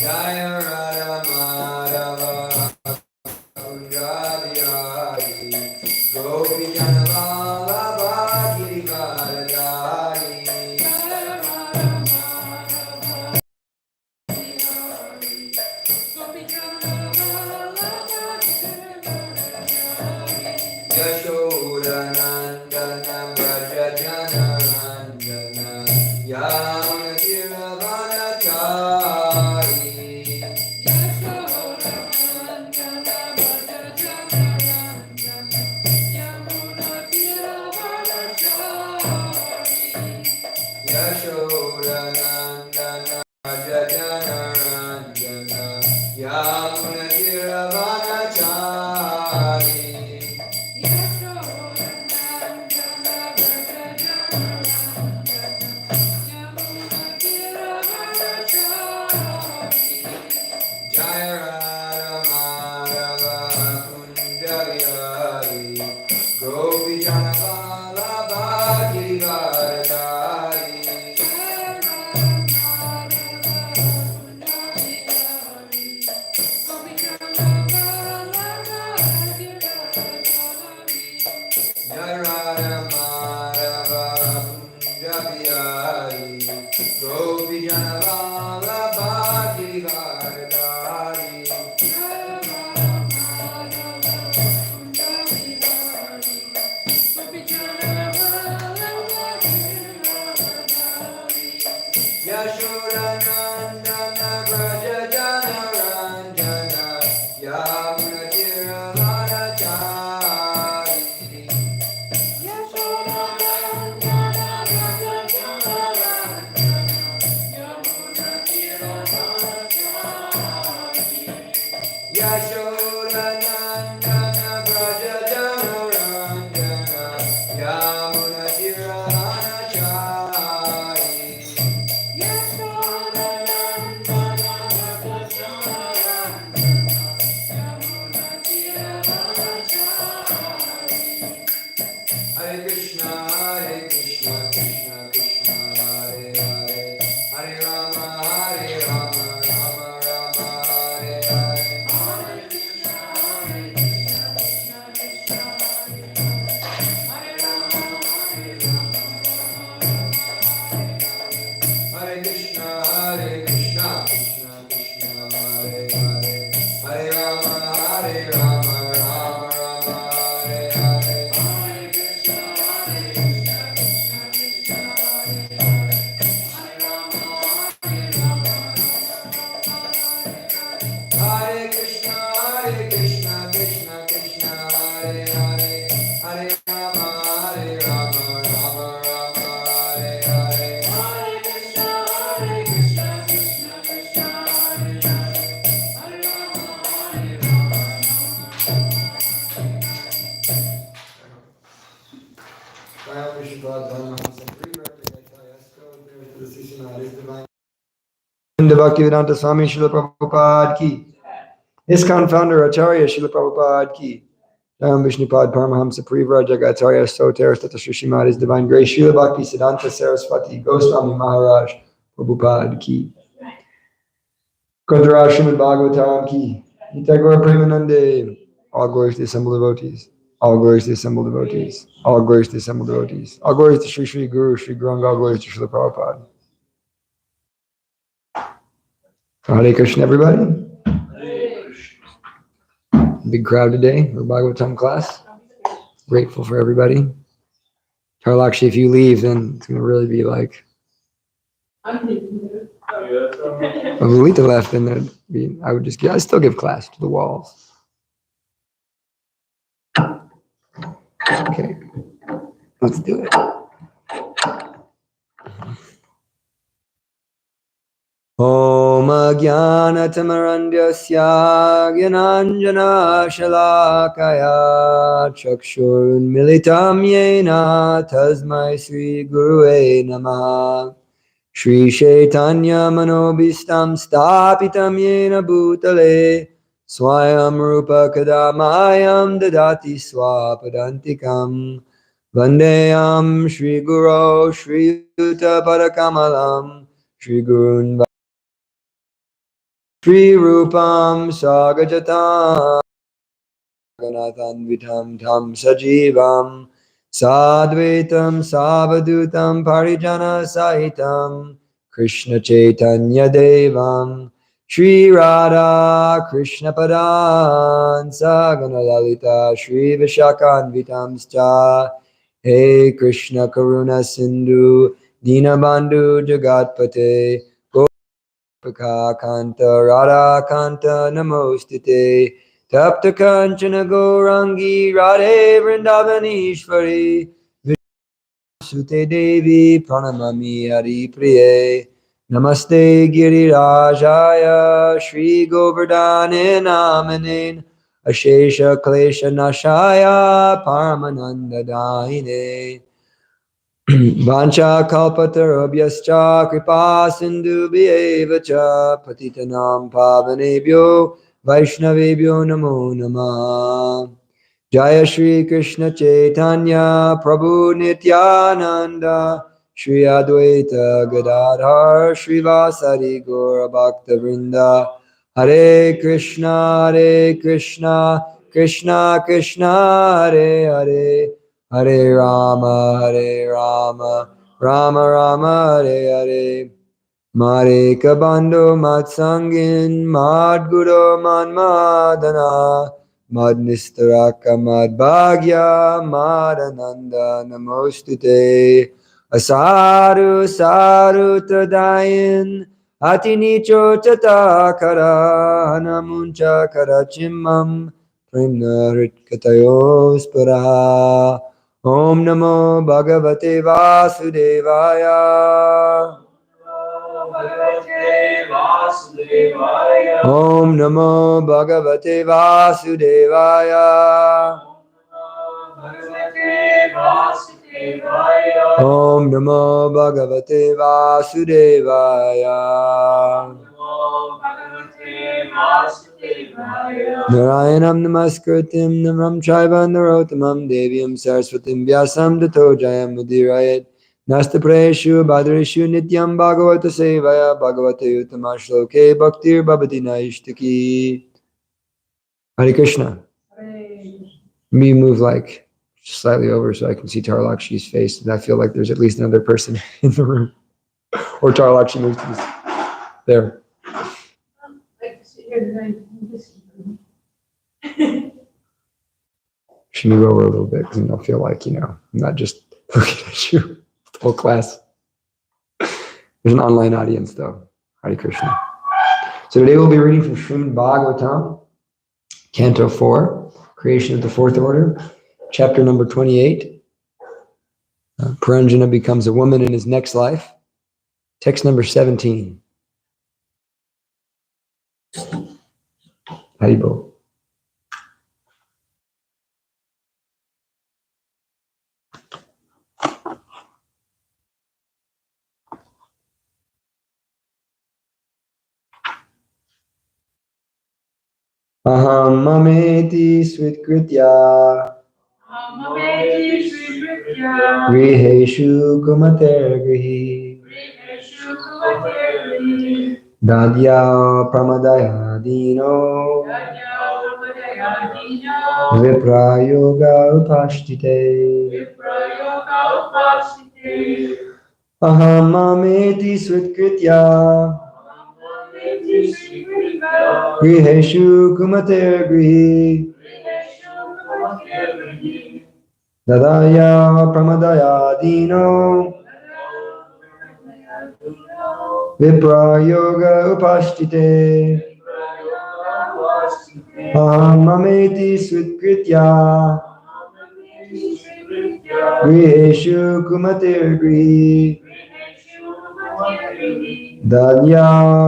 Jaya Radha Madhava Kunja Bihari Gopi Jana Vallabha Girivardhari Yashodanandana Braja Jana Randana Yamuna Tiravanachari Yashodanandana Braja Jana Randana Yamuna Tiravanachari Jaya Radha Madhava Kunja Bihari Gopi Jana Vallabha Girivardhari Jaya Radha Madhava Kunja Bihari Gopi Jana Vallabha Girivardhari Yashodanandana Braja Jana Randana Yamuna Tiravanachari Yashodanandana Braja Jana Randana Yamuna Tiravanachari Hare Krishna, Krishna Krishna, Hare Hare, Hare Rama, Rama Rama, Hare Hare. Hare Krishna, Krishna Krishna, Hare Hare, Hare Rama, Rama Rama, Hare Hare. Hare Krishna, Krishna Krishna, Hare Hare, Hare Rama, Rama Rama, Hare Hare. Bhaktivedanta Swami Srila Prabhupada ki. ISKCON founder Acharya Srila Prabhupada ki. Jayam Vishnupad Paramahamsa Parivra Jagatacharya Soter Tata Srimad His Divine Grace Srila Bhakti Siddhanta Saraswati Goswami Maharaj Prabhupada ki. Grantharaj Srimad Bhagavatam ki. Nitya Premanande. All glories to the assembled devotees. All glories to the assembled devotees. All glories to the assembled devotees. All glories to Sri Sri Guru, Sri Gauranga, all glories to Srila Prabhupada. Hare Krishna, everybody. Big crowd today for Bhagavatam class. Grateful for everybody. Charlakshi, if you leave, then it's going to really be like... If Lolita left, then I would just... I'd still give class to the walls. Okay. Let's do it. Om Jnana Tamarandasya Gyananjana Shalakaya Chakshurunmilitam Yena Tasmai Sri Gurue Namaha Shri Chaitanya Manobhistam Stapitam Yena Bhutale Swayam Rupa Kadamayam Dadati Swapadantikam Vandeyam Shri Guru Shri Yuta Padakamalam Shri Gurun Shri Rupam Sagajatam Ganathan Vitam Tam Sajivam Sadvaitam Savadutam Parijana Sahitam Krishna Chaitanya Devam Shri Radha Krishna Padan Sagana Lalita Shri Vishakan Vitamscha Hey Krishna Karuna Sindhu Dinabandhu Jagatpate Gopika Kanta Radha Kanta Namostite Tapta Kanchana Gourangi Radhe Vrindavanishvari Sute Devi Pranamami Hari Priye Namaste Girirajaya Shri Govardhane Namanin Ashesha Klesha Nashaya Paramananda Dahine Vancha kalpatarabhyascha kripa sindhubhyeva cha patitanam pavanebhyo vaishnavebhyo namo namah. Jaya Shri Krishna Chaitanya Prabhu Nityananda Shri Advaita Gadadhar Shri Vasari Gaura Bhakta Vrinda Hare Krishna Krishna Krishna Hare Hare Hare Rama Rama Rama Hare Hare Mare Kabando Matsangin Madguru Manmadana Madnistaraka Madbhagya Madananda Namostute Asaru Saru Tadayin Atinicho Tatakara Namuncha Karachimam Premna Ritkatayos Paraha Om Namo Bhagavate Vasudevaya Om Namo Bhagavate Vasudevaya Om Namo Bhagavate Vasudevaya Narayanam Namaskritim Naram Chaiva Narottamam Devyam Saraswatim Vyasam Tato Jayam Mudirayat Nasta Prayeshu Bhadreshu Nityam Bhagavata Sevaya Bhagavata Uttama Shloke Bhaktir Bhavati Naishtaki. Hare Krishna. Me move like slightly over so I can see Tarlakshi's face, and I feel like there's at least another person in the room. Or Tarlakshi moves to this. There. Should move over a little bit because then they'll feel like, I'm not just looking at you, the whole class. There's an online audience though. Hare Krishna. So today we'll be reading from Srimad Bhagavatam, Canto 4, Creation of the Fourth Order, chapter number 28. Puranjana becomes a woman in his next life. Text number 17. Haribo. Aham mameti svitkritya griheshu kumater grihi dadya pramadaya dino viprayoga upashtite. Aham mameti svitkritya griheshu kumater grihi dadaya pramadaya dino viprayoga upashtite. Aham mameti svitkritya griheshu kumater grihi dadya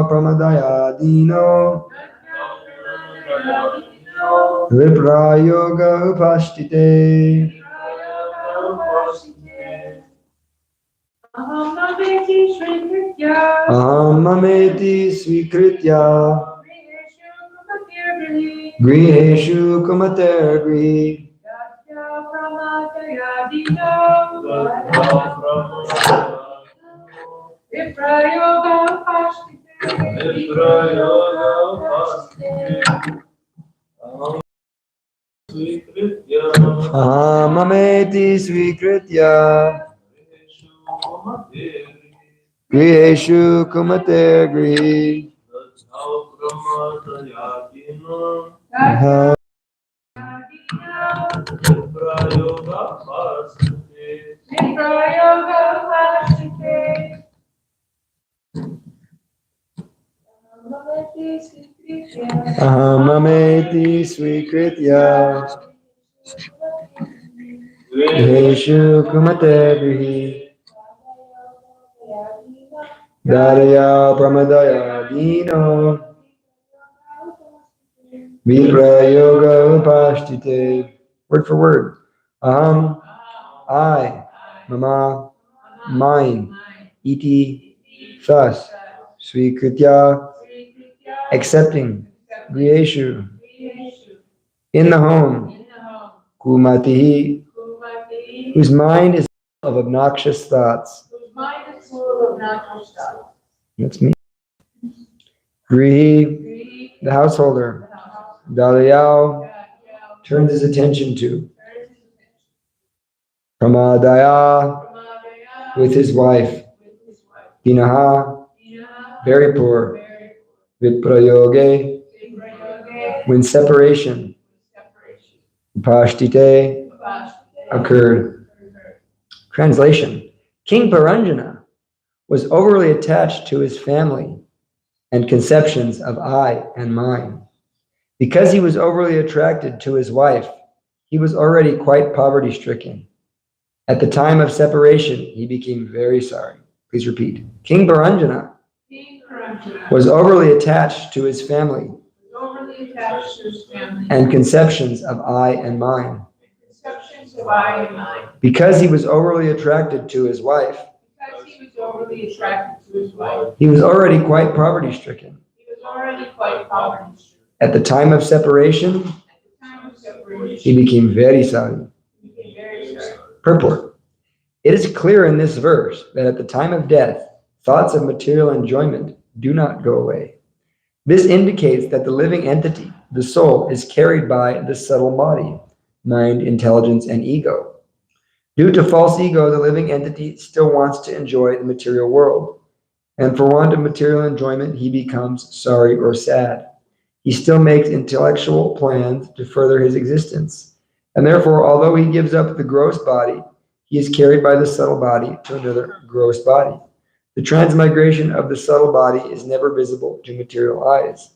pramadaya dino viprayoga upashtite. Aham mameti svikritya griheshu kumater grihi Ahamameti swikritya griheshu kumate grihi Ahamameti swikritya griheshu kumate grihi Darya pramadaya dino Viprayoga upashtite. Word for word. Aham, I, mama, mine, iti, thus, swikritya, accepting, griheshu, in the home, kumatihi, whose mind is full of obnoxious thoughts. That's me. Grihi, the householder. Dalayao, turns his attention to. Pramadaya, with his wife. Dinaha, very poor. Viprayoge, when separation. Pashtite, occurred. Translation. King Paranjana was overly attached to his family and conceptions of I and mine. Because he was overly attracted to his wife, he was already quite poverty-stricken. At the time of separation, he became very sorry. Please repeat. King Paranjana was overly attached to his family and conceptions of I and mine. Because he was overly attracted to his wife, he was already quite poverty-stricken. At the time of separation, he became very sorry. Purport. It is clear in this verse that at the time of death, thoughts of material enjoyment do not go away. This indicates that the living entity, the soul, is carried by the subtle body, mind, intelligence, and ego. Due to false ego, the living entity still wants to enjoy the material world. And for want of material enjoyment, he becomes sorry or sad. He still makes intellectual plans to further his existence. And therefore, although he gives up the gross body, he is carried by the subtle body to another gross body. The transmigration of the subtle body is never visible to material eyes.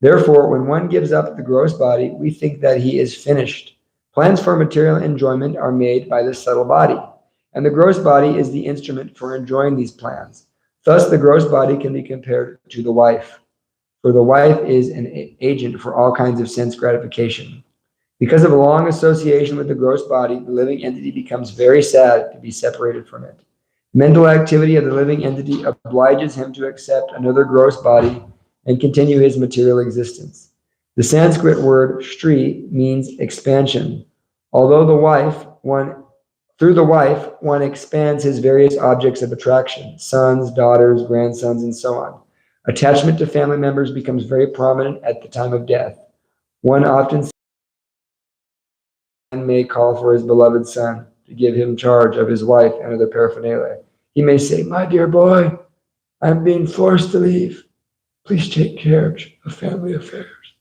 Therefore, when one gives up the gross body, we think that he is finished. Plans for material enjoyment are made by the subtle body, and the gross body is the instrument for enjoying these plans. Thus, the gross body can be compared to the wife, for the wife is an agent for all kinds of sense gratification. Because of a long association with the gross body, the living entity becomes very sad to be separated from it. Mental activity of the living entity obliges him to accept another gross body and continue his material existence. The Sanskrit word Shri means expansion. Although through the wife, one expands his various objects of attraction, sons, daughters, grandsons, and so on. Attachment to family members becomes very prominent at the time of death. One often may call for his beloved son to give him charge of his wife and other paraphernalia. He may say, "My dear boy, I'm being forced to leave. Please take care of family affairs."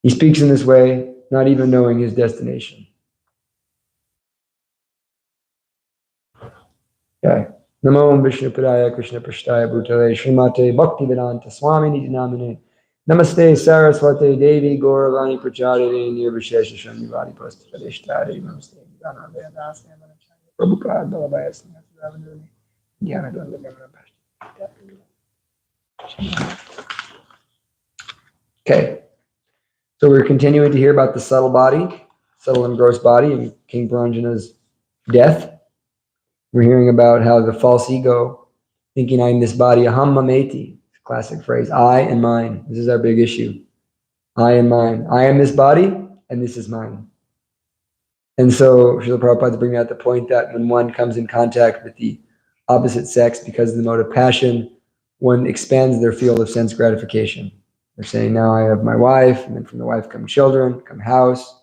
He speaks in this way, not even knowing his destination. Okay. Namo Vishnu Padaya Krishna Prashtaya Bhutale Srimate Bhaktivedanta Swami Niti Namane Namaste Saraswate Devi Gauravani Pracharya Nirvishesha Shanivadi Pastashtari Namaste Gana Vedasi Amanacharya Prabhupada Balabhaya Singha Ravanurni Jnana Ganga Gamana. Okay. So we're continuing to hear about the subtle body, subtle and gross body, and King Paranjana's death. We're hearing about how the false ego, thinking I'm this body, aham mameti, classic phrase, I and mine. This is our big issue. I and mine. I am this body, and this is mine. And so Srila Prabhupada is bringing out the point that when one comes in contact with the opposite sex because of the mode of passion, one expands their field of sense gratification. They're saying, now I have my wife, and then from the wife come children, come house.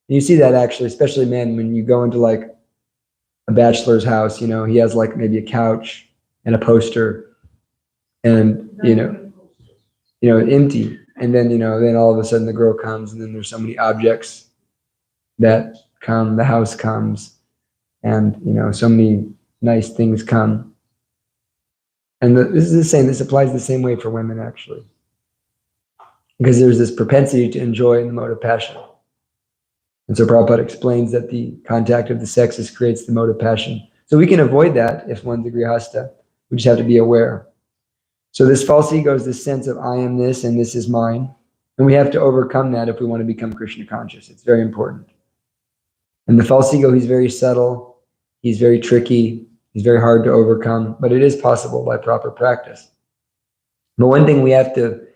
And you see that actually, especially men, when you go into like a bachelor's house, you know, he has like maybe a couch and a poster and, you know, empty. And then, you know, then all of a sudden the girl comes and then there's so many objects that come, the house comes, and, you know, so many nice things come. And this is the same, this applies the same way for women actually. Because there's this propensity to enjoy in the mode of passion. And so Prabhupada explains that the contact of the sexes creates the mode of passion. So we can avoid that if one's a grihasta. We just have to be aware. So this false ego is this sense of I am this and this is mine. And we have to overcome that if we want to become Krishna conscious. It's very important. And the false ego, he's very subtle. He's very tricky. He's very hard to overcome. But it is possible by proper practice. But one thing we have to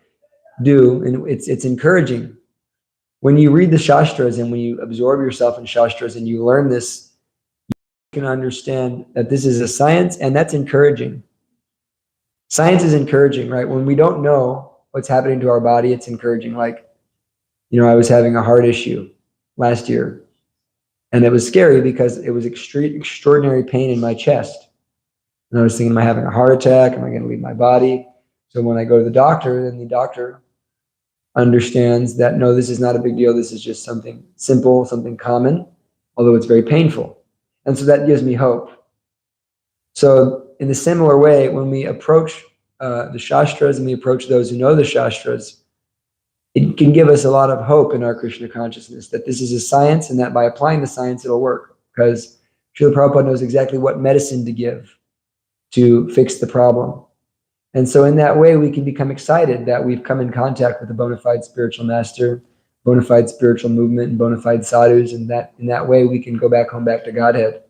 do, and it's encouraging, when you read the Shastras and when you absorb yourself in Shastras and you learn this, you can understand that this is a science, and that's encouraging. Science is encouraging, right? When we don't know what's happening to our body, it's encouraging. Like, you know, I was having a heart issue last year, and it was scary because it was extraordinary pain in my chest. And I was thinking, am I having a heart attack? Am I going to leave my body? So when I go to the doctor, then the doctor understands that, no, this is not a big deal. This is just something simple, something common, although it's very painful. And so that gives me hope. So in a similar way, when we approach the Shastras and we approach those who know the Shastras, it can give us a lot of hope in our Krishna consciousness, that this is a science and that by applying the science, it'll work. Because Srila Prabhupada knows exactly what medicine to give to fix the problem. And so in that way, we can become excited that we've come in contact with a bona fide spiritual master, bona fide spiritual movement, and bona fide sadhus, and that in that way, we can go back home, back to Godhead.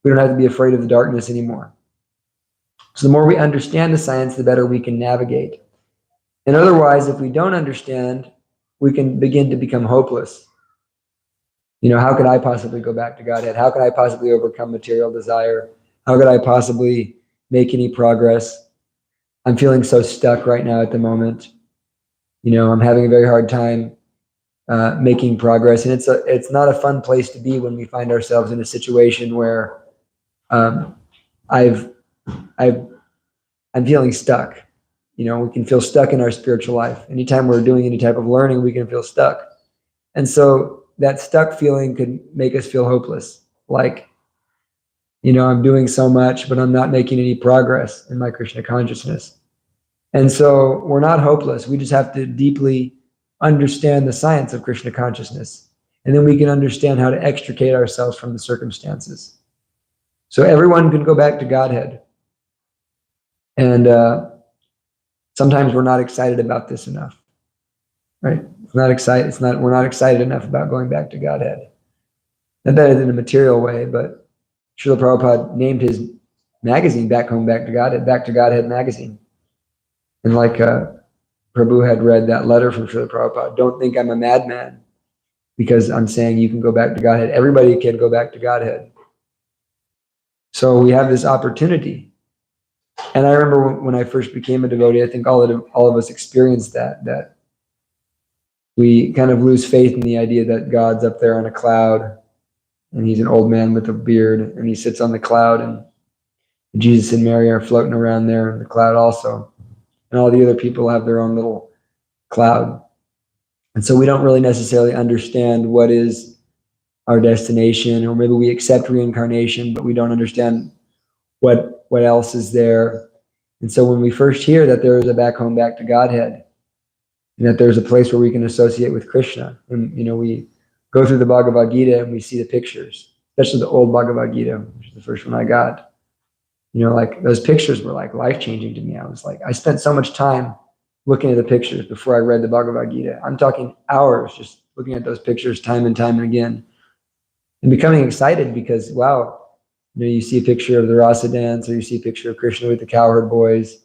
We don't have to be afraid of the darkness anymore. So the more we understand the science, the better we can navigate. And otherwise, if we don't understand, we can begin to become hopeless. You know, how could I possibly go back to Godhead? How could I possibly overcome material desire? How could I possibly make any progress? I'm feeling so stuck right now at the moment. You know, I'm having a very hard time making progress, and it's not a fun place to be when we find ourselves in a situation where I'm feeling stuck. You know, we can feel stuck in our spiritual life. Anytime we're doing any type of learning, we can feel stuck, and so that stuck feeling could make us feel hopeless. Like, you know, I'm doing so much, but I'm not making any progress in my Krishna consciousness. And so we're not hopeless. We just have to deeply understand the science of Krishna consciousness. And then we can understand how to extricate ourselves from the circumstances. So everyone can go back to Godhead. And sometimes we're not excited about this enough, right? We're not excited enough about going back to Godhead. Not that in a material way, but Srila Prabhupada named his magazine Back Home, Back to Godhead magazine. And like Prabhu had read that letter from Srila Prabhupada, don't think I'm a madman because I'm saying you can go back to Godhead. Everybody can go back to Godhead. So we have this opportunity. And I remember when I first became a devotee, I think all of us experienced that we kind of lose faith in the idea that God's up there on a cloud, and he's an old man with a beard, and he sits on the cloud, and Jesus and Mary are floating around there in the cloud also. And all the other people have their own little cloud. And so we don't really necessarily understand what is our destination, or maybe we accept reincarnation, but we don't understand what else is there. And so when we first hear that there is a back home, back to Godhead, and that there's a place where we can associate with Krishna, and, you know, we go through the Bhagavad Gita and we see the pictures, especially the old Bhagavad Gita, which is the first one I got. You know, like those pictures were like life-changing to me. I was like, I spent so much time looking at the pictures before I read the Bhagavad Gita. I'm talking hours just looking at those pictures time and time and again, and becoming excited because, wow, you know, you see a picture of the Rasa dance, or you see a picture of Krishna with the cowherd boys.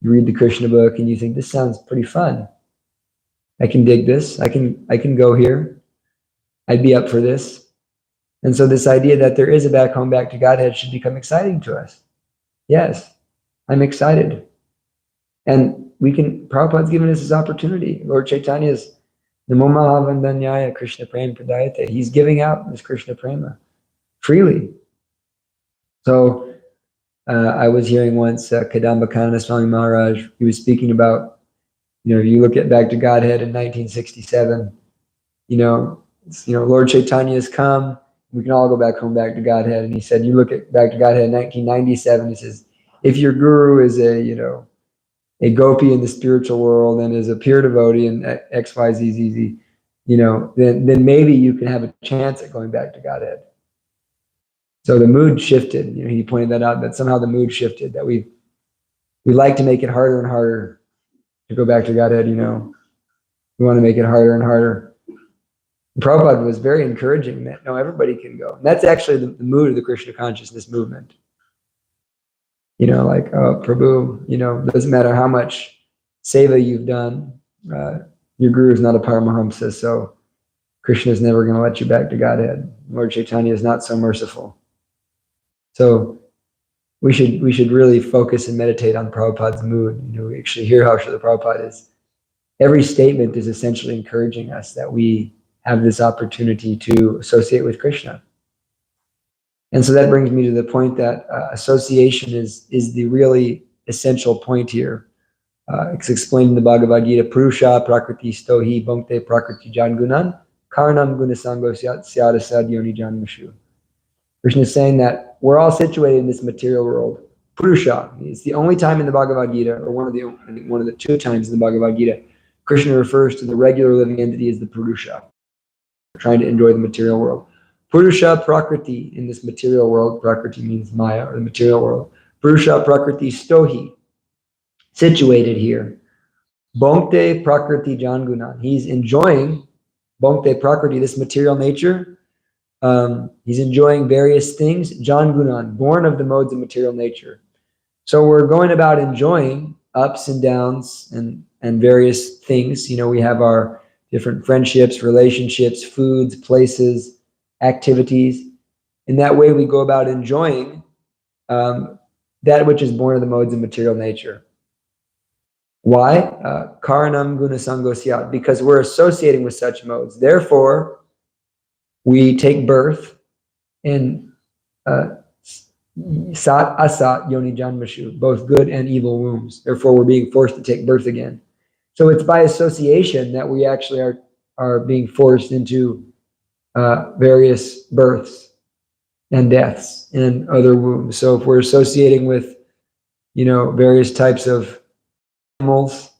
You read the Krishna book and you think, this sounds pretty fun. I can dig this. I can go here. I'd be up for this. And so this idea that there is a back home, back to Godhead should become exciting to us. Yes, I'm excited. And Prabhupada's given us this opportunity. Lord Chaitanya's Namo Mahavandanyaya Krishna Prem Pradayate. He's giving out this Krishna Prema freely. So I was hearing once Kadamba Kanana Swami Maharaj, he was speaking about, you look at Back to Godhead in 1967, Lord Chaitanya has come, we can all go back home, back to Godhead. And he said, you look at Back to Godhead in 1997, he says, if your guru is a gopi in the spiritual world and is a pure devotee and XYZZZ, then maybe you can have a chance at going back to Godhead. So the mood shifted. He pointed that out, that somehow the mood shifted, that we like to make it harder and harder to go back to Godhead. We want to make it harder and harder. And Prabhupada was very encouraging that no, everybody can go. And that's actually the mood of the Krishna consciousness movement. Like, oh, Prabhu, doesn't matter how much seva you've done, your guru is not a Paramahamsa, so Krishna is never going to let you back to Godhead. Lord Chaitanya is not so merciful. So we should really focus and meditate on Prabhupada's mood. We actually hear how Srila Prabhupada is. Every statement is essentially encouraging us that we have this opportunity to associate with Krishna. And so that brings me to the point that association is the really essential point here. It's explained in the Bhagavad Gita, Purusha prakriti stohi bhankte prakriti jangunan karnam gunasango syadasad yoni janmashu. Krishna is saying that we're all situated in this material world. Purusha, it's the only time in the Bhagavad Gita, or one of the two times in the Bhagavad Gita, Krishna refers to the regular living entity as the Purusha, trying to enjoy the material world. Purusha prakriti, in this material world, prakriti means maya, or the material world. Purusha prakriti stohi, situated here. Bhankte prakriti jangunan, he's enjoying bhankte prakriti, this material nature. He's enjoying various things. Jangunan, born of the modes of material nature. So we're going about enjoying ups and downs and various things. We have our different friendships, relationships, foods, places, activities. In that way, we go about enjoying that which is born of the modes of material nature. Why? Karanam gunasango syat, because we're associating with such modes. Therefore, we take birth in sat asat yoni janmashu, both good and evil wombs. Therefore, we're being forced to take birth again. So it's by association that we actually are being forced into various births and deaths and other wombs. So if we're associating with, various types of animals,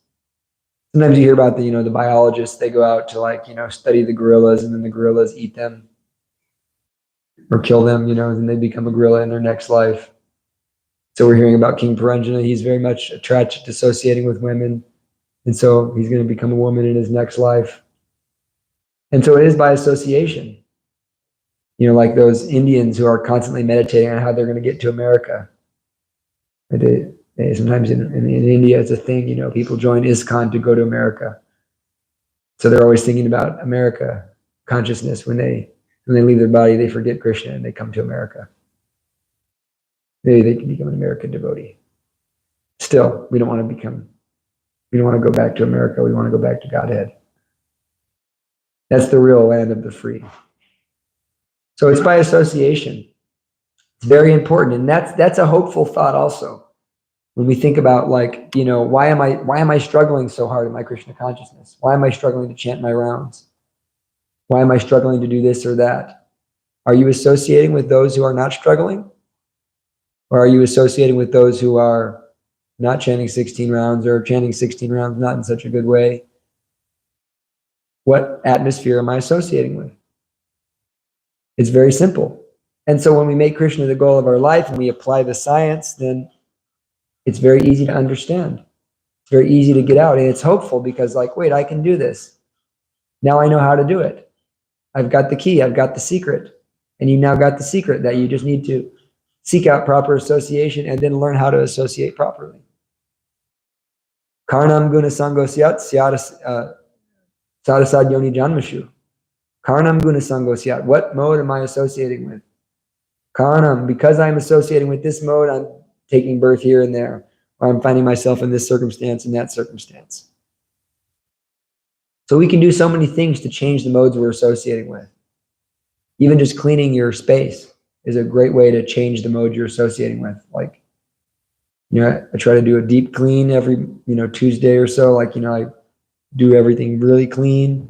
sometimes you hear about the biologists, they go out to study the gorillas, and then the gorillas eat them or kill them, and they become a gorilla in their next life. So we're hearing about King Puranjana. He's very much attracted to associating with women. And so he's going to become a woman in his next life. And so it is by association. Like those Indians who are constantly meditating on how they're going to get to America. They sometimes in India, it's a thing, people join ISKCON to go to America. So they're always thinking about America consciousness. When they leave their body, they forget Krishna and they come to America. Maybe they can become an American devotee. Still, we don't want to go back to America. We want to go back to Godhead. That's the real land of the free. So it's by association. It's very important. And that's a hopeful thought also. When we think about why am I struggling so hard in my Krishna consciousness? Why am I struggling to chant my rounds? Why am I struggling to do this or that? Are you associating with those who are not struggling? Or are you associating with those who are not chanting 16 rounds or chanting 16 rounds not in such a good way? What atmosphere am I associating with? It's very simple. And so when we make Krishna the goal of our life and we apply the science, then it's very easy to understand. It's very easy to get out. And it's hopeful because wait, I can do this. Now I know how to do it. I've got the key. I've got the secret. And you now got the secret that you just need to seek out proper association and then learn how to associate properly. Karnam gunasango syat sadasad yoni janmashu. Karnam gunasango syat. What mode am I associating with? Karnam, because I'm associating with this mode, I'm taking birth here and there, or I'm finding myself in this circumstance and that circumstance. So we can do so many things to change the modes we're associating with. Even just cleaning your space is a great way to change the mode you're associating with. Like, I try to do a deep clean every, Tuesday or so. Like, I do everything really clean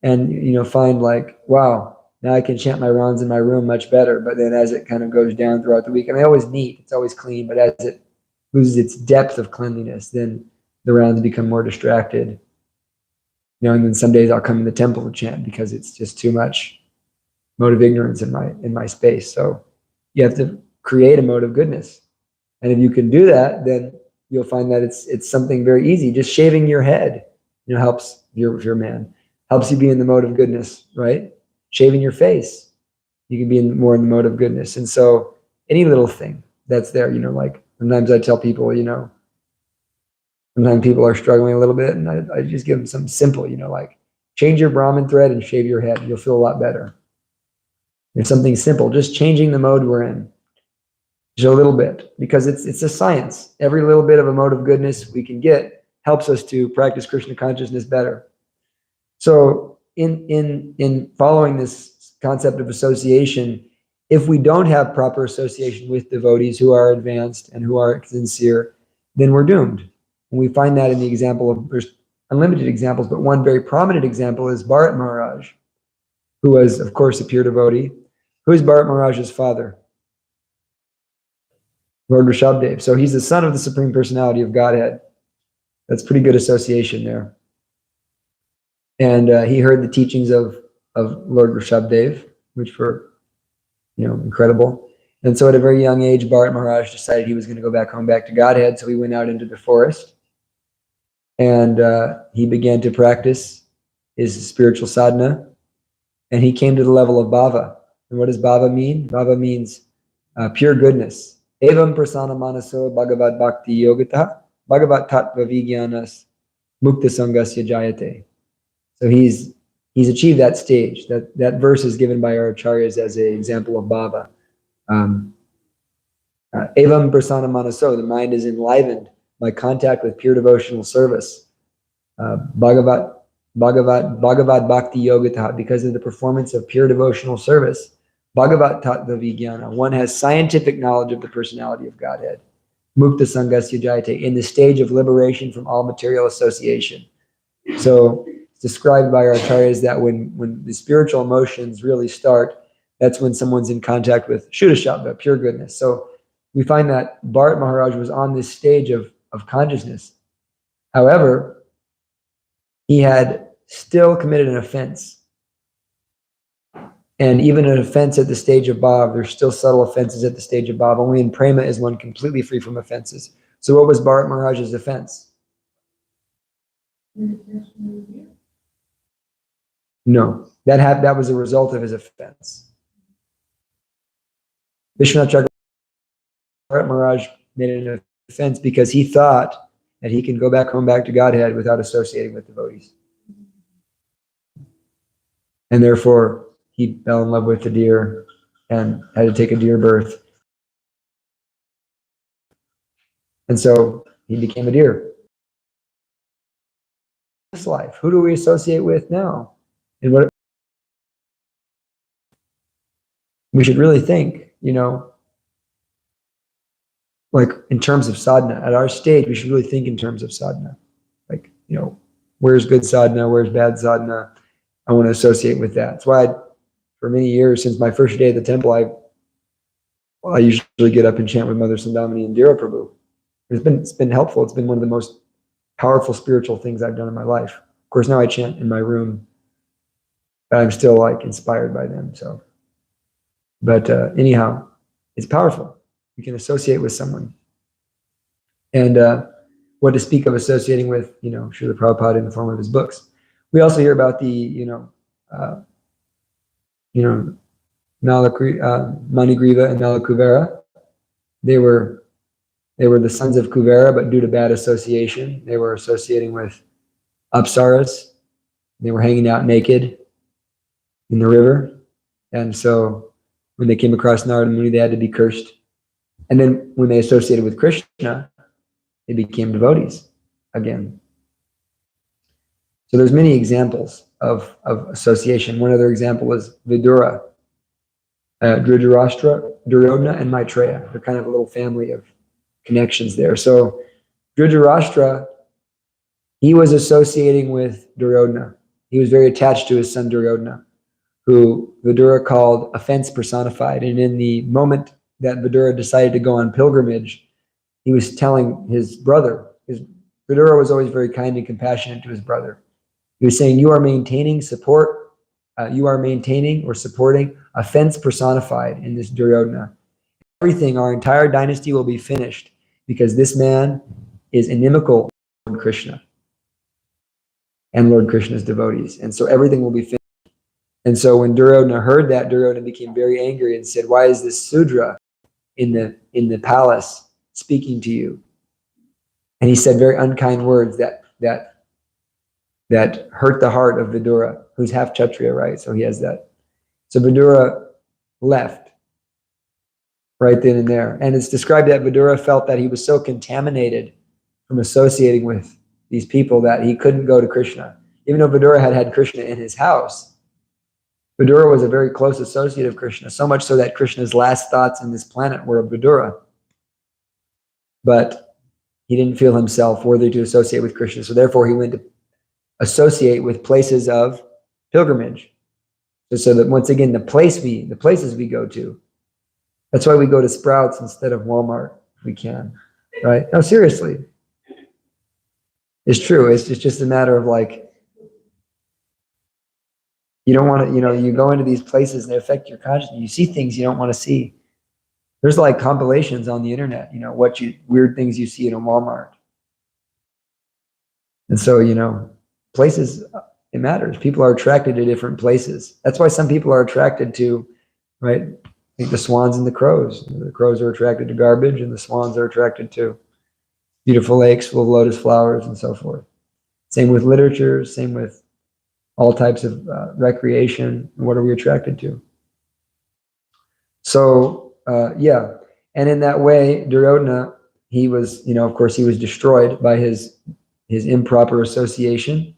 and, find like, wow, now I can chant my rounds in my room much better. But then as it kind of goes down throughout the week, I mean, always neat, it's always clean, but as it loses its depth of cleanliness, then the rounds become more distracted. And then some days I'll come in the temple and chant because it's just too much mode of ignorance in my space. So you have to create a mode of goodness. And if you can do that, then you'll find that it's something very easy. Just shaving your head, helps if you're a man, helps you be in the mode of goodness, right? Shaving your face, you can be more in the mode of goodness. And so any little thing that's there, like sometimes I tell people, sometimes people are struggling a little bit and I just give them something simple, like change your Brahmin thread and shave your head. You'll feel a lot better. It's something simple, just changing the mode we're in. Just a little bit, because it's a science. Every little bit of a mode of goodness we can get helps us to practice Krishna consciousness better. So in following this concept of association, if we don't have proper association with devotees who are advanced and who are sincere, then we're doomed. And we find that in the example of, there's unlimited examples, but one very prominent example is Bharat Maharaj, who was, of course, a pure devotee. Who is Bharat Maharaj's father? Lord Rishabdev. So he's the son of the Supreme Personality of Godhead. That's pretty good association there. And he heard the teachings of Lord Rishabdev, which were, incredible. And so at a very young age, Bharat Maharaj decided he was going to go back home, back to Godhead. So he went out into the forest and he began to practice his spiritual sadhana. And he came to the level of bhava. And what does bhava mean? Bhava means pure goodness. Evam prasana manaso bhagavad bhakti yogata bhagavat tattva vigyanas mukta sangasya jayate. So he's achieved that stage. That verse is given by our acharyas as an example of bhava. Evam prasana manaso, the mind is enlivened by contact with pure devotional service. Bhagavat bhakti yogata, because of the performance of pure devotional service. Bhagavat tattva vijnana, one has scientific knowledge of the personality of Godhead. Mukta sangasya jayate, in the stage of liberation from all material association. So it's described by our acharyas that when the spiritual emotions really start, that's when someone's in contact with Shuddha Shabda, pure goodness. So we find that Bharat Maharaj was on this stage of consciousness. However, he had still committed an offense. And even an offense at the stage of bhav, there's still subtle offenses at the stage of bhav. Only in prema is one completely free from offenses. So what was Bharat Maharaj's offense? No, that was a result of his offense. Vishwanath Chakravarti, Bharat Maharaj made an offense because he thought that he can go back home, back to Godhead without associating with devotees. And therefore, he fell in love with the deer and had to take a deer birth. And so he became a deer. This life, who do we associate with now? And what we should really think, like in terms of sadhana. At our stage, we should really think in terms of sadhana. Like, where's good sadhana? Where's bad sadhana? I want to associate with that. That's why for many years, since my first day at the temple, I usually get up and chant with Mother Sandamani and Dira Prabhu. It's been helpful. It's been one of the most powerful spiritual things I've done in my life. Of course, now I chant in my room, but I'm still like inspired by them. So, but anyhow, it's powerful. You can associate with someone, and what to speak of associating with, Srila Prabhupada in the form of his books. We also hear about the, Manigriva and Nalakuvera. They were the sons of Kuvera, but due to bad association, they were associating with Apsaras. They were hanging out naked, in the river. And so when they came across Narada Muni, they had to be cursed. And then when they associated with Krishna, they became devotees again. So there's many examples of association. One other example is Vidura, Dhritarashtra, Duryodhana, and Maitreya. They're kind of a little family of connections there. So Dhritarashtra, he was associating with Duryodhana. He was very attached to his son Duryodhana, who Vidura called offense personified. And in the moment that Vidura decided to go on pilgrimage, he was telling his brother, Vidura was always very kind and compassionate to his brother. He was saying, you are maintaining or supporting offense personified in this Duryodhana. Everything, our entire dynasty will be finished because this man is inimical to Lord Krishna and Lord Krishna's devotees. And so everything will be finished. And so when Duryodhana heard that, Duryodhana became very angry and said, why is this Sudra in the palace speaking to you? And he said very unkind words that hurt the heart of Vidura, who's half Kshatriya, right? So he has that. So Vidura left right then and there. And it's described that Vidura felt that he was so contaminated from associating with these people that he couldn't go to Krishna. Even though Vidura had Krishna in his house, Vidura was a very close associate of Krishna, so much so that Krishna's last thoughts on this planet were of Vidura. But he didn't feel himself worthy to associate with Krishna, so therefore he went to associate with places of pilgrimage. So that once again, the places we go to, that's why we go to Sprouts instead of Walmart. We can, right? No, seriously. It's true. It's just a matter of like, you don't want to, you go into these places and they affect your consciousness. You see things you don't want to see. There's like compilations on the internet, weird things you see in a Walmart. And so, places, it matters. People are attracted to different places. That's why some people are attracted to, right? I think the swans and the crows. The crows are attracted to garbage and the swans are attracted to beautiful lakes full of lotus flowers and so forth. Same with literature, same with all types of recreation. What are we attracted to? So, yeah. And in that way, Duryodhana, he was, of course, he was destroyed by his improper association.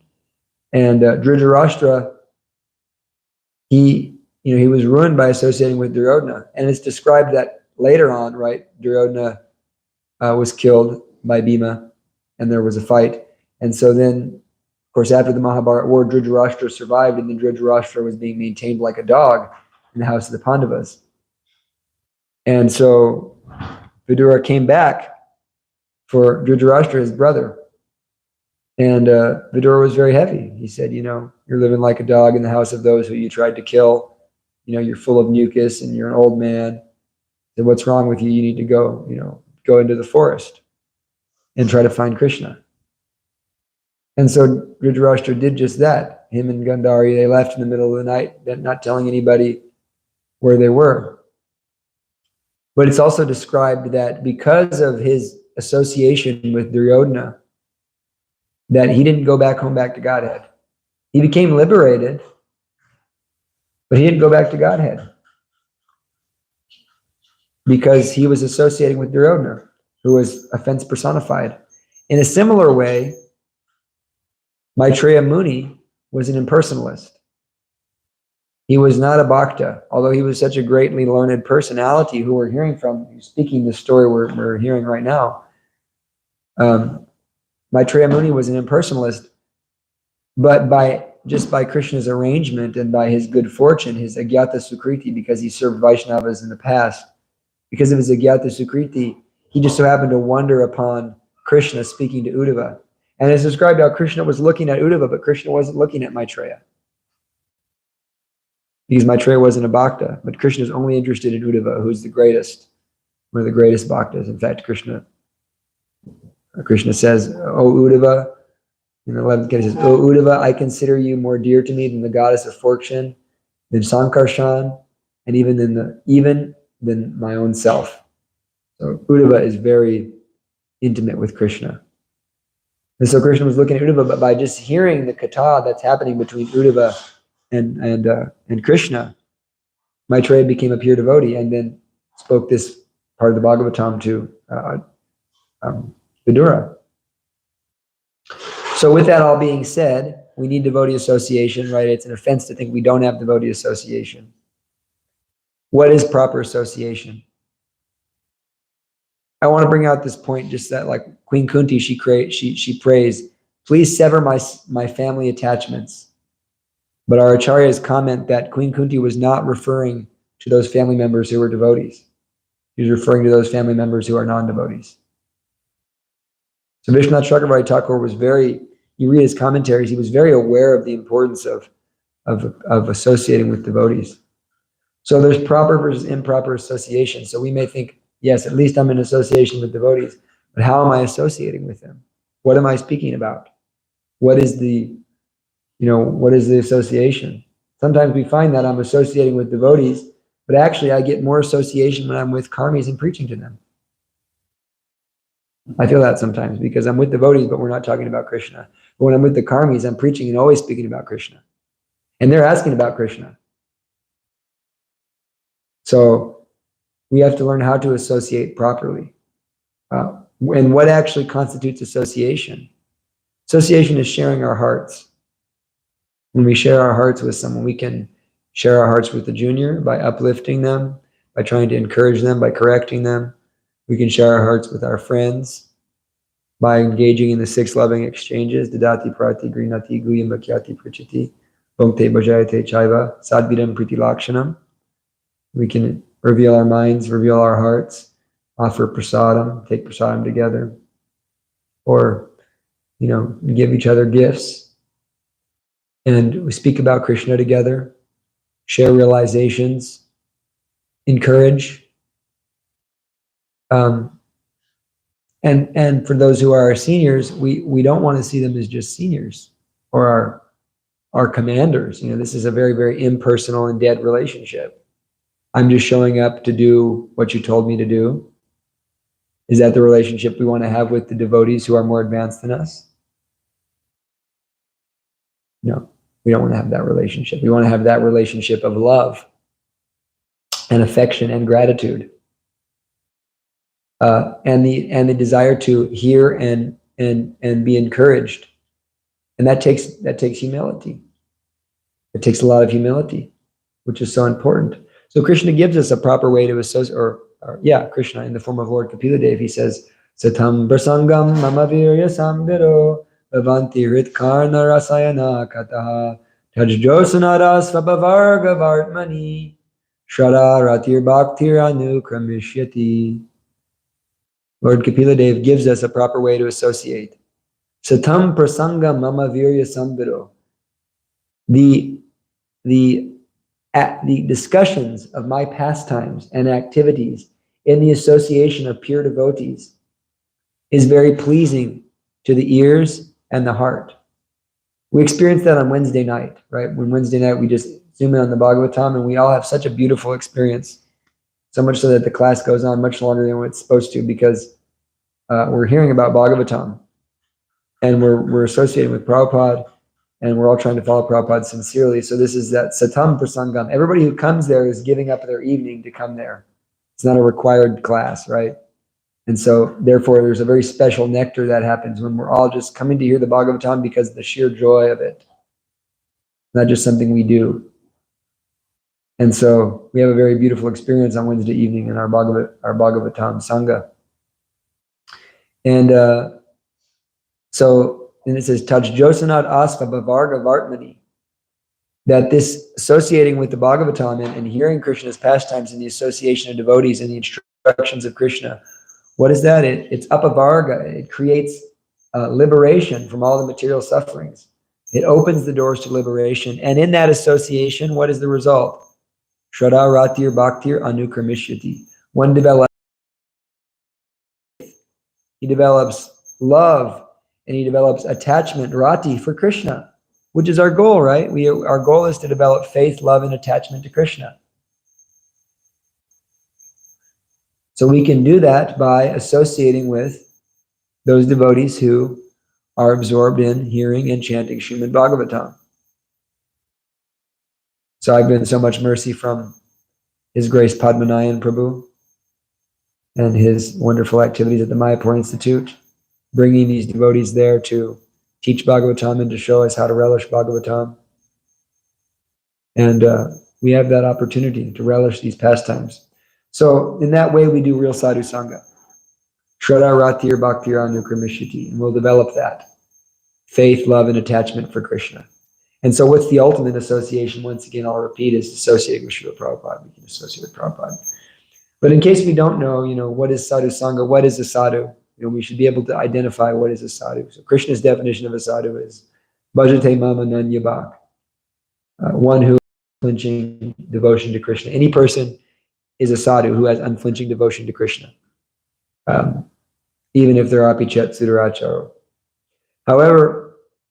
And Dhritarashtra, he was ruined by associating with Duryodhana. And it's described that later on, right, Duryodhana was killed by Bhima, and there was a fight. And so then, of course, after the Mahabharata war, Dhritarashtra survived, and then Dhritarashtra was being maintained like a dog in the house of the Pandavas. And so Vidura came back for Dhritarashtra, his brother. And Vidura was very heavy. He said, you're living like a dog in the house of those who you tried to kill. You're full of mucus and you're an old man. He said, what's wrong with you? You need to go into the forest and try to find Krishna. And so Dhritarashtra did just that. Him and Gandhari, they left in the middle of the night, not telling anybody where they were. But it's also described that because of his association with Duryodhana, that he didn't go back to Godhead. He became liberated, but he didn't go back to Godhead because he was associating with Duryodhana, who was offense personified. In a similar way, Maitreya Muni was an impersonalist. He was not a bhakta, although he was such a greatly learned personality who we're hearing from, speaking the story we're hearing right now. Maitreya Muni was an impersonalist, but by Krishna's arrangement and by his good fortune, his Agyata Sukriti, because he served Vaishnavas in the past, because of his Agyata Sukriti, he just so happened to wonder upon Krishna speaking to Uddhava. And it's described how Krishna was looking at Uddhava, but Krishna wasn't looking at Maitreya. Because Maitreya wasn't a bhakta, but Krishna is only interested in Uddhava, who's the greatest, one of the greatest bhaktas. In fact, Krishna says, "O Uddhava," in the 11th canto, he says, "O Uddhava, I consider you more dear to me than the goddess of fortune, than Sankarshan, and even than my own self." So Uddhava is very intimate with Krishna. And so Krishna was looking at Uddhava, but by just hearing the katha that's happening between Uddhava and Krishna, Maitreya became a pure devotee and then spoke this part of the Bhagavatam to Vidura. So with that all being said, we need devotee association, right? It's an offense to think we don't have devotee association. What is proper association? I want to bring out this point, just that like Queen Kunti, she prays, please sever my family attachments. But our acharyas comment that Queen Kunti was not referring to those family members who were devotees. He was referring to those family members who are non-devotees. So Vishwanath Chakravarti Thakur was you read his commentaries, he was very aware of the importance of associating with devotees. So there's proper versus improper association. So we may think, yes, at least I'm in association with devotees, but how am I associating with them? What am I speaking about? What is the association? Sometimes we find that I'm associating with devotees, but actually I get more association when I'm with karmis and preaching to them. I feel that sometimes because I'm with devotees, but we're not talking about Krishna. But when I'm with the karmis, I'm preaching and always speaking about Krishna. And they're asking about Krishna. So we have to learn how to associate properly. And what actually constitutes association? Association is sharing our hearts. When we share our hearts with someone, we can share our hearts with the junior by uplifting them, by trying to encourage them, by correcting them. We can share our hearts with our friends by engaging in the 6 loving exchanges, Dadati Prati Grinati Guyam Bhakyati Prachiti, Bhakte Bhajayate Chaiva, Sadvidam Priti Lakshanam. We can reveal our minds, reveal our hearts, offer prasadam, take prasadam together, or, give each other gifts. And we speak about Krishna together, share realizations, encourage. And for those who are our seniors, we don't want to see them as just seniors or our commanders. This is a very, very impersonal and dead relationship. I'm just showing up to do what you told me to do. Is that the relationship we want to have with the devotees who are more advanced than us? No, we don't want to have that relationship. We want to have that relationship of love and affection and gratitude. And the desire to hear and be encouraged. And that takes humility. It takes a lot of humility, which is so important. So Krishna gives us a proper way to associate, Krishna in the form of Lord Kapila Dev, he says, Satam prasangam mama virya sambiro bhavanti hritkarna rasayana kataha tajjosanaras vabhavarga vartmani shara ratir bhaktir anukramishyati. Lord Kapila Dev gives us a proper way to associate. Satam prasangam mama virya sambiro. The discussions of my pastimes and activities in the association of pure devotees is very pleasing to the ears and the heart. We experience that on Wednesday night, right? When Wednesday night we just zoom in on the Bhagavatam and we all have such a beautiful experience, so much so that the class goes on much longer than what it's supposed to because we're hearing about Bhagavatam and we're associating with Prabhupada. And we're all trying to follow Prabhupada sincerely. So this is that Satam Prasangam. Everybody who comes there is giving up their evening to come there. It's not a required class, right? And so therefore there's a very special nectar that happens when we're all just coming to hear the Bhagavatam because of the sheer joy of it. Not just something we do. And so we have a very beautiful experience on Wednesday evening in our Bhagavatam Sangha. And and it says, Taj Josanat Asva Bhavarga Vartmani, that this associating with the Bhagavatam and hearing Krishna's pastimes and the association of devotees and the instructions of Krishna, what is that? It's apavarga. It creates liberation from all the material sufferings. It opens the doors to liberation. And in that association, what is the result? Shraddha Ratir Bhaktir Anukramishyati. One develops love, and he develops attachment, rati, for Krishna, which is our goal, right? Our goal is to develop faith, love, and attachment to Krishna. So we can do that by associating with those devotees who are absorbed in hearing and chanting Srimad Bhagavatam. So I've been so much mercy from His Grace Padmanayan Prabhu and his wonderful activities at the Mayapur Institute, bringing these devotees there to teach Bhagavatam and to show us how to relish Bhagavatam. And we have that opportunity to relish these pastimes. So in that way, we do real sadhu sangha. Shraddha Ratir Bhaktir Anukramishiti, and we'll develop that faith, love, and attachment for Krishna. And so what's the ultimate association? Once again, I'll repeat, is associating with Srila Prabhupada. We can associate with Prabhupada. But in case we don't know, what is sadhu sangha? What is a sadhu? We should be able to identify what is a sadhu. So Krishna's definition of a sadhu is bhajate mama nanya bhak, one who has unflinching devotion to Krishna. Any person is a sadhu who has unflinching devotion to Krishna, even if they're apichet suduracharo. However,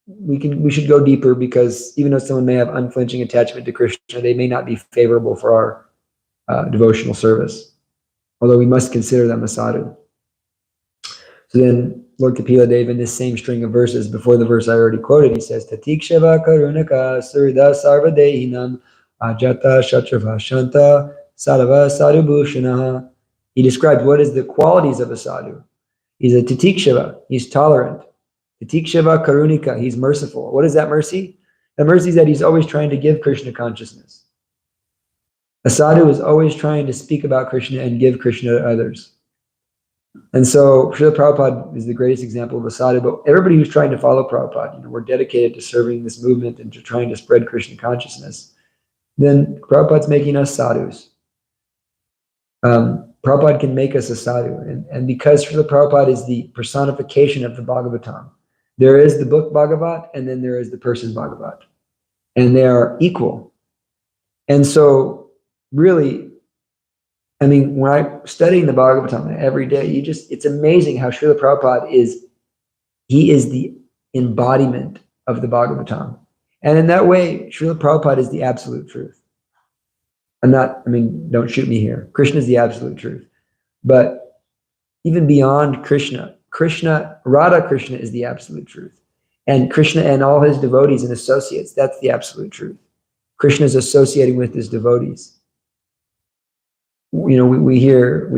we should go deeper, because even though someone may have unflinching attachment to Krishna, they may not be favorable for our devotional service, although we must consider them a sadhu. So then Lord Kapila Dev, in this same string of verses, before the verse I already quoted, he says, Tatikshava karunaka surida sarvadehinam ajata shatrava shanta sadhava sadhubhushanaha. He describes what is the qualities of a sadhu. He's a tatikshava, he's tolerant. Tatikshava karunika, he's merciful. What is that mercy? The mercy is that he's always trying to give Krishna consciousness. A sadhu is always trying to speak about Krishna and give Krishna to others. And so Srila Prabhupada is the greatest example of a sadhu, but everybody who's trying to follow Prabhupada, we're dedicated to serving this movement and to trying to spread Krishna consciousness, then Prabhupada's making us sadhus. Prabhupada can make us a sadhu. And because Srila Prabhupada is the personification of the Bhagavatam, there is the book Bhagavat, and then there is the person Bhagavat. And they are equal. And so really, when I'm studying the Bhagavatam every day, it's amazing how Srila Prabhupada is the embodiment of the Bhagavatam. And in that way, Srila Prabhupada is the absolute truth. Don't shoot me here. Krishna is the absolute truth. But even beyond Krishna, Radha Krishna is the absolute truth. And Krishna and all his devotees and associates, that's the absolute truth. Krishna is associating with his devotees. We hear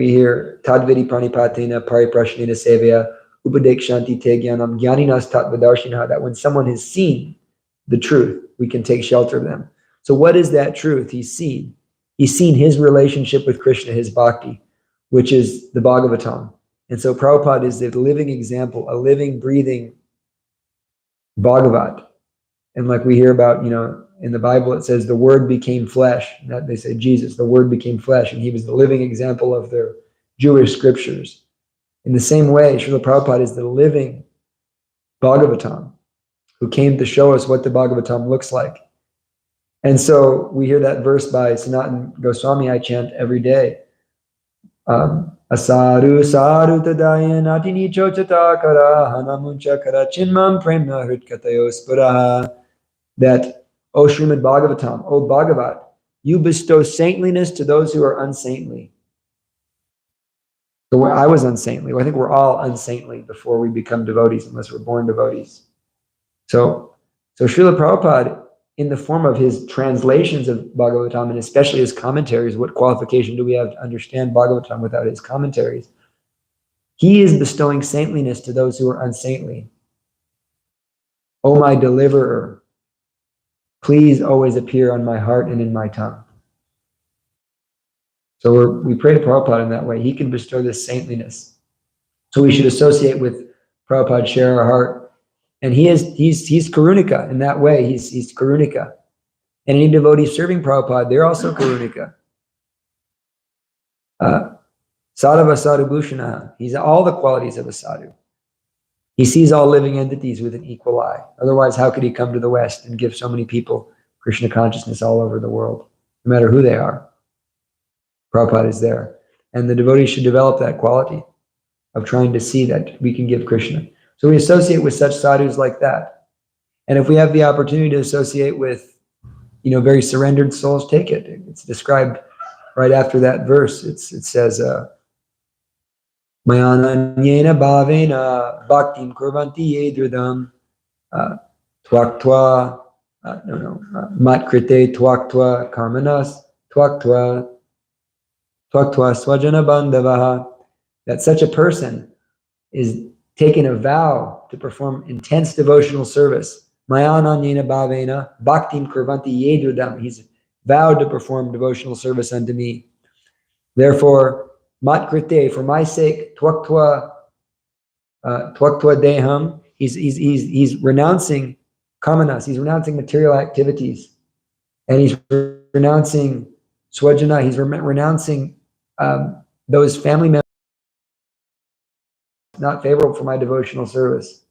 Tadvidi Pranipatena Pariprashnena Sevaya Upadekshanti Te Gyanam Gyaninas Tatvadarshina, that when someone has seen the truth, we can take shelter of them. So what is that truth he's seen? He's seen his relationship with Krishna, his bhakti, which is the Bhagavatam. And so Prabhupada is a living example, a living, breathing Bhagavat. And like we hear about, in the Bible, it says the Word became flesh. That they say Jesus, the Word became flesh, and he was the living example of their Jewish scriptures. In the same way, Srila Prabhupada is the living Bhagavatam, who came to show us what the Bhagavatam looks like. And so we hear that verse by Sanatana Goswami I chant every day. Asaru saru tadayan atini chochatakara hanamuncha kara chinmam premna hritkatayo spuraha. That, O Srimad Bhagavatam, O Bhagavat, you bestow saintliness to those who are unsaintly. So I was unsaintly. I think we're all unsaintly before we become devotees, unless we're born devotees. So Srila Prabhupada, in the form of his translations of Bhagavatam, and especially his commentaries, what qualification do we have to understand Bhagavatam without his commentaries? He is bestowing saintliness to those who are unsaintly. O my deliverer, please always appear on my heart and in my tongue. So we pray to Prabhupada in that way. He can bestow this saintliness. So we should associate with Prabhupada, share our heart. And he's Karunika in that way. He's Karunika. And any devotee serving Prabhupada, they're also Karunika. Sadhava sadhubhushana. He's all the qualities of a sadhu. He sees all living entities with an equal eye. Otherwise, how could he come to the West and give so many people Krishna consciousness all over the world, no matter who they are? Prabhupada is there. And the devotees should develop that quality of trying to see that we can give Krishna. So we associate with such sadhus like that. And if we have the opportunity to associate with, very surrendered souls, take it. It's described right after that verse. It says, Mayananyena bhavena bhaktim kurvanti yedridam tvaktva mat krite twaktva karmanas twaktva swajana bandavaha, that such a person is taking a vow to perform intense devotional service. Mayananyena bhavena bhaktim kurvanti yedudam. He's vowed to perform devotional service unto me. Therefore, mat krite, for my sake, twaktva deham, he's renouncing kamanas, he's renouncing material activities, and he's renouncing swajana, he's renouncing those family members not favorable for my devotional service.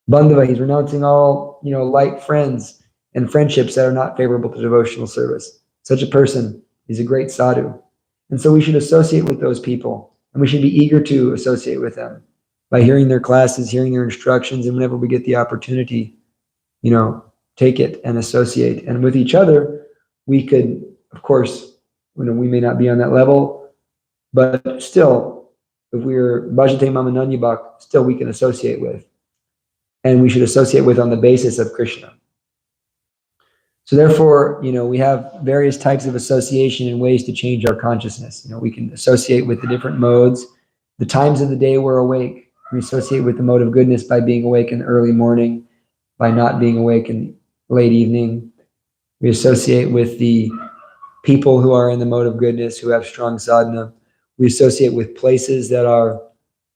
Bandhava, he's renouncing all, light friends and friendships that are not favorable to devotional service. Such a person is a great sadhu. And so we should associate with those people, and we should be eager to associate with them by hearing their classes, hearing their instructions, and whenever we get the opportunity, take it and associate. And with each other, we could, of course, we may not be on that level, but still, if we're Bhajate Mamananyabhak, still we can associate with. And we should associate with on the basis of Krishna. So therefore, we have various types of association and ways to change our consciousness. We can associate with the different modes, the times of the day we're awake. We associate with the mode of goodness by being awake in the early morning, by not being awake in late evening. We associate with the people who are in the mode of goodness, who have strong sadhana. We associate with places that are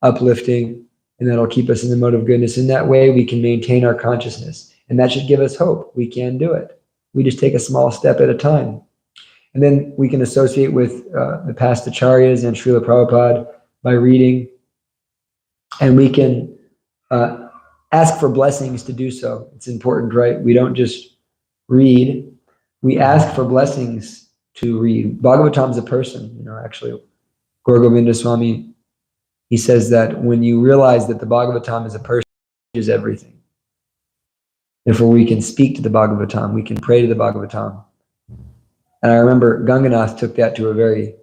uplifting and that'll keep us in the mode of goodness. In that way, we can maintain our consciousness. And that should give us hope. We can do it. We just take a small step at a time. And then we can associate with the past acharyas and Srila Prabhupada by reading. And we can ask for blessings to do so. It's important, right? We don't just read. We ask for blessings to read. Bhagavatam is a person, actually. Gaur Govinda Swami, he says that when you realize that the Bhagavatam is a person, it changes everything. Therefore, we can speak to the Bhagavatam, we can pray to the Bhagavatam. And I remember Ganganath took that to a very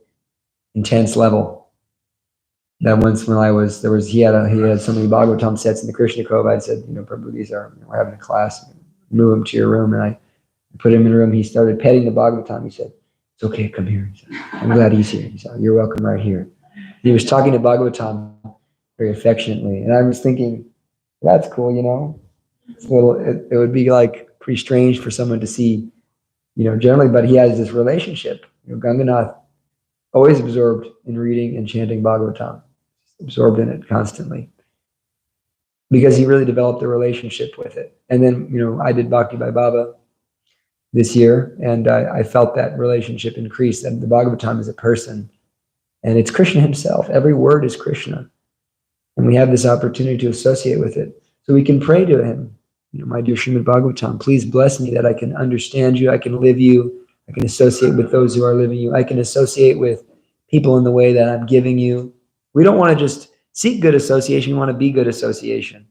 intense level. That once when he had so many Bhagavatam sets in the Krishna Cove, I said, Prabhu, we're having a class, move him to your room. And I put him in a room, he started petting the Bhagavatam. He said, "It's okay, come here." He said, "I'm glad he's here." He said, "You're welcome right here." He was talking to Bhagavatam very affectionately. And I was thinking, that's cool, It's it would be like pretty strange for someone to see, generally, but he has this relationship. Ganganath always absorbed in reading and chanting Bhagavatam, absorbed in it constantly, because he really developed a relationship with it. And then, I did Bhakti by Baba this year, and I felt that relationship increase, that the Bhagavatam is a person, and it's Krishna himself. Every word is Krishna. And we have this opportunity to associate with it. So we can pray to him. My dear Srimad Bhagavatam, please bless me that I can understand you, I can live you, I can associate with those who are living you, I can associate with people in the way that I'm giving you. We don't want to just seek good association, we want to be good association.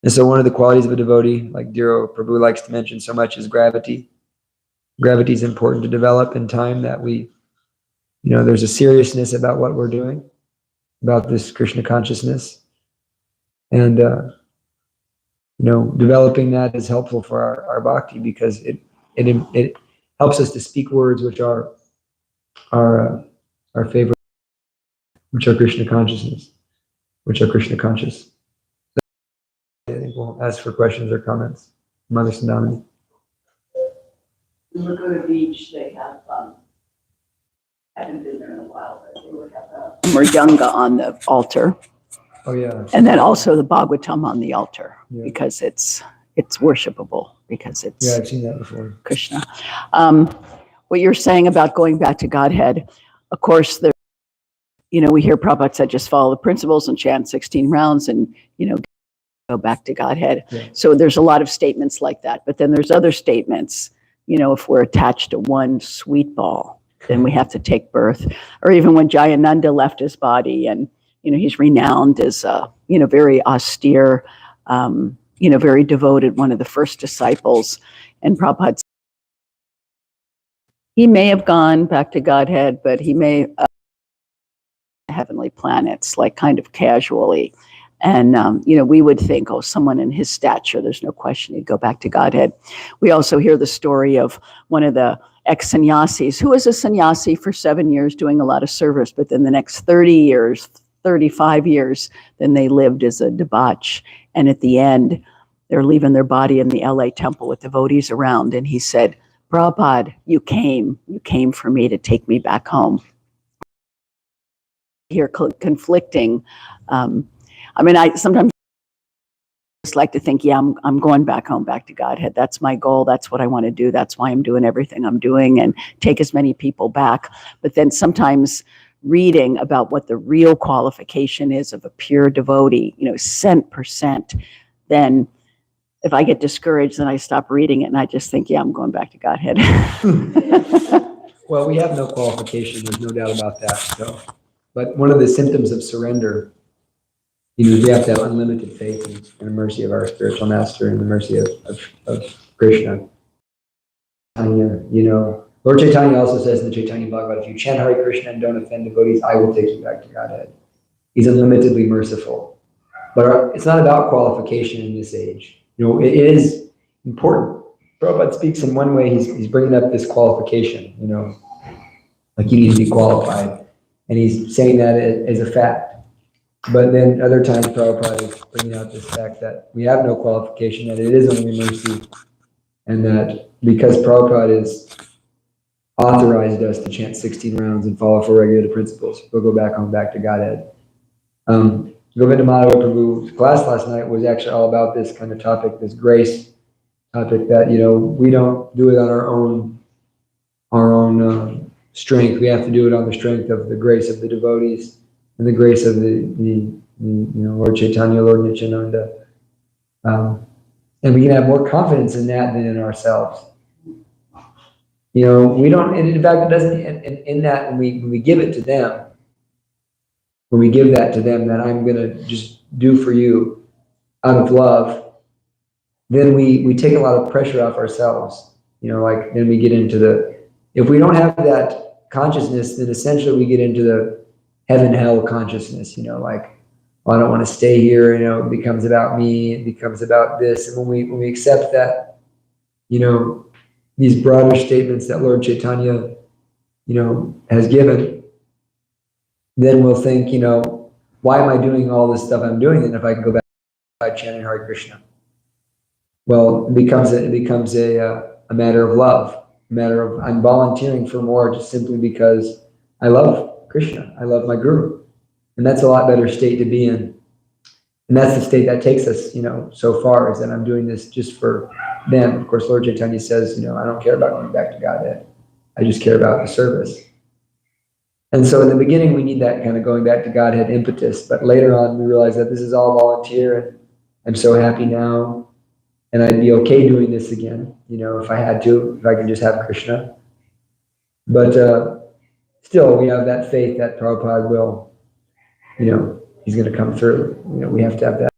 And so one of the qualities of a devotee, like Dhiro Prabhu likes to mention so much, is gravity. Gravity is important to develop in time, that we, there's a seriousness about what we're doing, about this Krishna consciousness. And, developing that is helpful for our bhakti, because it helps us to speak words which are our favorite, which are Krishna consciousness, which are Krishna conscious. I think we'll ask for questions or comments. Mother Sandamani. In Laguna Beach, they have, I haven't been there in a while, but they would have a Mridanga on the altar. Oh yeah. And then also the Bhagavatam on the altar, Yeah. because it's worshipable, because it's Yeah, I've seen that before. Krishna. What you're saying about going back to Godhead, of course, there, we hear Prabhupada said, just follow the principles and chant 16 rounds and, go back to Godhead. Yeah. So there's a lot of statements like that. But then there's other statements, if we're attached to one sweet ball, then we have to take birth. Or even when Jayananda left his body, and, he's renowned as, very austere, very devoted, one of the first disciples. And Prabhupada, he may have gone back to Godhead, but he may heavenly planets, like kind of casually. And, we would think, oh, someone in his stature, there's no question he'd go back to Godhead. We also hear the story of one of the ex-sannyasis, who was a sannyasi for 7 years doing a lot of service, but then the next 30 years, 35 years, then they lived as a debauch. And at the end, they're leaving their body in the LA temple with devotees around. And he said, Prabhupada, you came for me to take me back home. Here conflicting. I sometimes just like to think, yeah, I'm going back home, back to Godhead. That's my goal. That's what I want to do. That's why I'm doing everything I'm doing, and take as many people back. But then sometimes reading about what the real qualification is of a pure devotee, cent percent, then if I get discouraged, then I stop reading it and I just think, yeah, I'm going back to Godhead. Well, we have no qualification. There's no doubt about that. So, but one of the symptoms of surrender, we have to have unlimited faith in the mercy of our spiritual master and the mercy of Krishna. Lord Chaitanya also says in the Chaitanya Bhagavatam, if you chant Hare Krishna and don't offend devotees, I will take you back to Godhead. He's unlimitedly merciful. But it's not about qualification in this age. It is important. Prabhupada speaks in one way, he's bringing up this qualification, like you need to be qualified. And he's saying that as a fact. But then other times Prabhupada is bringing out this fact that we have no qualification, that it is only mercy. And that because Prabhupada has authorized us to chant 16 rounds and follow four regular principles, we'll go back home, back to Godhead. Govinda Madhava Prabhu's class last night was actually all about this kind of topic, this grace topic, that we don't do it on our own strength. We have to do it on the strength of the grace of the devotees and the grace of the Lord Chaitanya, Lord Nityananda, and we can have more confidence in that than in ourselves. We don't, and in fact, it doesn't. In that, when we give it to them. When we give that to them, that I'm going to just do for you out of love, then we take a lot of pressure off ourselves. Then we get into if we don't have that consciousness, then essentially we get into the heaven-hell consciousness, I don't want to stay here, it becomes about me, it becomes about this. And when we accept that, these broader statements that Lord Chaitanya, has given, then we'll think, why am I doing all this stuff I'm doing? And if I can go back by chanting Hare Krishna, well, it becomes a matter of love, a matter of I'm volunteering for more just simply because I love Krishna, I love my Guru, and that's a lot better state to be in. And that's the state that takes us, so far, is that I'm doing this just for them. Of course, Lord Chaitanya says, I don't care about going back to Godhead. I just care about the service. And so in the beginning, we need that kind of going back to Godhead impetus. But later on, we realize that this is all volunteer, and I'm so happy now. And I'd be okay doing this again, if I had to, if I could just have Krishna. But still, we have that faith that Prabhupada will, he's going to come through. We have to have that.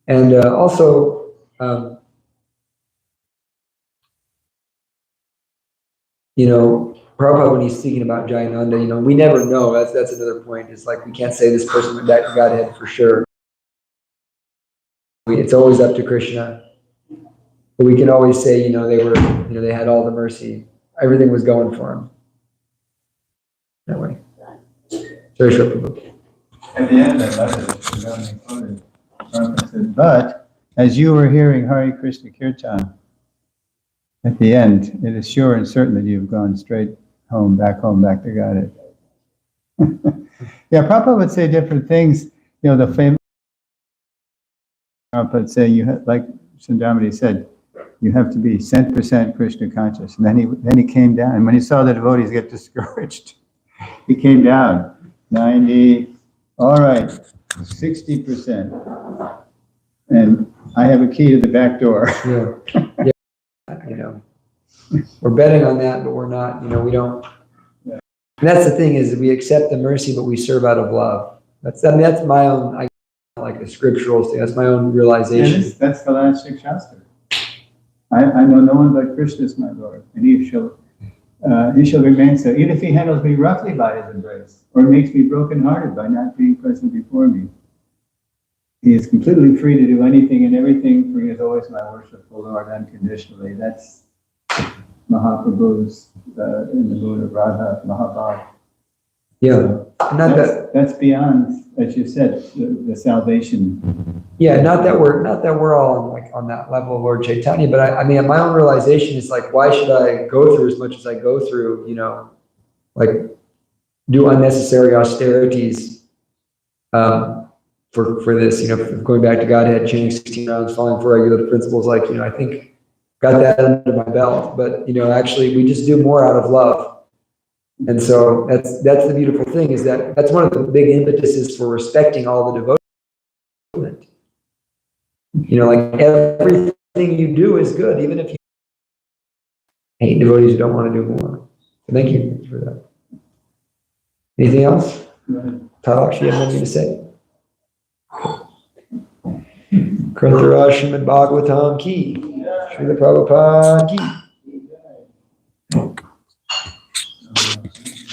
And also, Prabhupada, when he's speaking about Jayananda, we never know. That's another point. It's like we can't say this person went back to Godhead for sure. It's always up to Krishna. But we can always say, they had all the mercy. Everything was going for him. That way. Very short, Prabhupada. At the end, I love it. Prabhupada said, but as you were hearing Hare Krishna Kirtan, at the end, it is sure and certain that you've gone straight home, back to Godhead. Yeah, Prabhupada would say different things. The famous Prabhupada would say, like Sundamati said, you have to be 100% Krishna conscious. And then he came down, and when he saw the devotees get discouraged, he came down 90. All right, 60%. And I have a key to the back door. Yeah. We're betting on that, but we're not, we don't. And that's the thing, is we accept the mercy, but we serve out of love. That's my own, like a scriptural thing. That's my own realization. And that's the last Shastra. I know no one but Krishna is my Lord, and he shall remain so, even if he handles me roughly by his embrace, or makes me brokenhearted by not being present before me. He is completely free to do anything and everything, for he is always my worshipful Lord unconditionally. That's Mahaprabhu's, in the mood of Radha, Mahabharata. Yeah. Not that, That's beyond, as you said, the salvation. yeah, not that we're all on that level of Lord Chaitanya, but I mean, my own realization is like, why should I go through as much as I go through, like do unnecessary austerities, for this, going back to Godhead, chanting 16 rounds, falling for regular principles, like, I think got that under my belt, but, actually we just do more out of love. And so that's the beautiful thing, is that's one of the big impetuses for respecting all the devotion. Like everything you do is good, even if you hate devotees who don't want to do more. So thank you for that. Anything else? Talak, you have anything to say? Kirtanesvara Srimad Bhagavatam ki, Srila Prabhupada ki.